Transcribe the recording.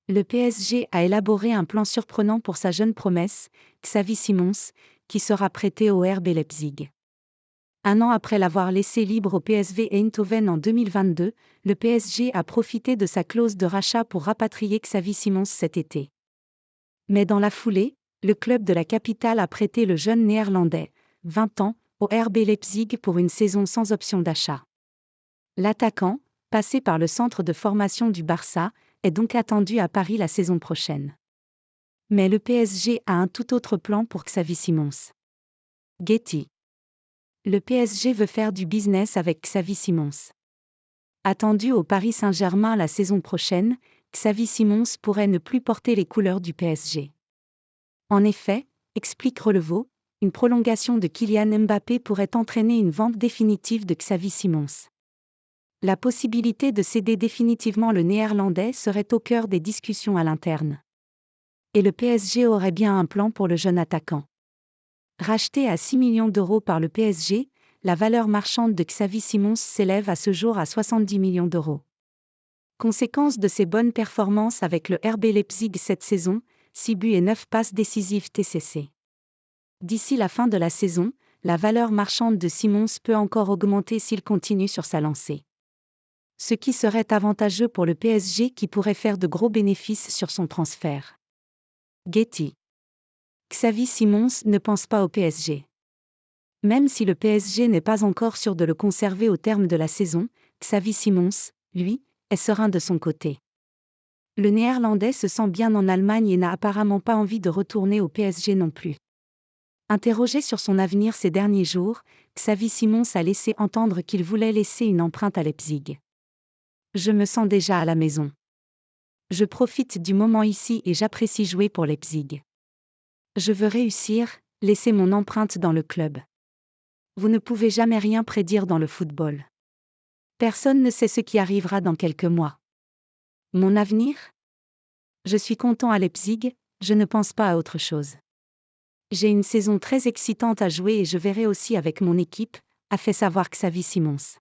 Le PSG a élaboré un plan surprenant pour sa jeune promesse, Xavi Simons, qui sera prêté au RB Leipzig. Un an après l'avoir laissé libre au PSV Eindhoven en 2022, le PSG a profité de sa clause de rachat pour rapatrier Xavi Simons cet été. Mais dans la foulée, le club de la capitale a prêté le jeune néerlandais, 20 ans, au RB Leipzig pour une saison sans option d'achat. L'attaquant, passé par le centre de formation du Barça, est donc attendu à Paris la saison prochaine. Mais le PSG a un tout autre plan pour Xavi Simons. Getty. Le PSG veut faire du business avec Xavi Simons. Attendu au Paris Saint-Germain la saison prochaine, Xavi Simons pourrait ne plus porter les couleurs du PSG. En effet, explique Relevo, une prolongation de Kylian Mbappé pourrait entraîner une vente définitive de Xavi Simons. La possibilité de céder définitivement le Néerlandais serait au cœur des discussions à l'interne. Et le PSG aurait bien un plan pour le jeune attaquant. Racheté à 6 millions d'euros par le PSG, la valeur marchande de Xavi Simons s'élève à ce jour à 70 millions d'euros. Conséquence de ses bonnes performances avec le RB Leipzig cette saison, 6 buts et 9 passes décisives TCC. D'ici la fin de la saison, la valeur marchande de Simons peut encore augmenter s'il continue sur sa lancée. Ce qui serait avantageux pour le PSG qui pourrait faire de gros bénéfices sur son transfert. Getty. Xavi Simons ne pense pas au PSG. Même si le PSG n'est pas encore sûr de le conserver au terme de la saison, Xavi Simons, lui, est serein de son côté. Le Néerlandais se sent bien en Allemagne et n'a apparemment pas envie de retourner au PSG non plus. Interrogé sur son avenir ces derniers jours, Xavi Simons a laissé entendre qu'il voulait laisser une empreinte à Leipzig. Je me sens déjà à la maison. Je profite du moment ici et j'apprécie jouer pour Leipzig. Je veux réussir, laisser mon empreinte dans le club. Vous ne pouvez jamais rien prédire dans le football. Personne ne sait ce qui arrivera dans quelques mois. Mon avenir ? Je suis content à Leipzig, je ne pense pas à autre chose. J'ai une saison très excitante à jouer et je verrai aussi avec mon équipe, a fait savoir Xavi Simons.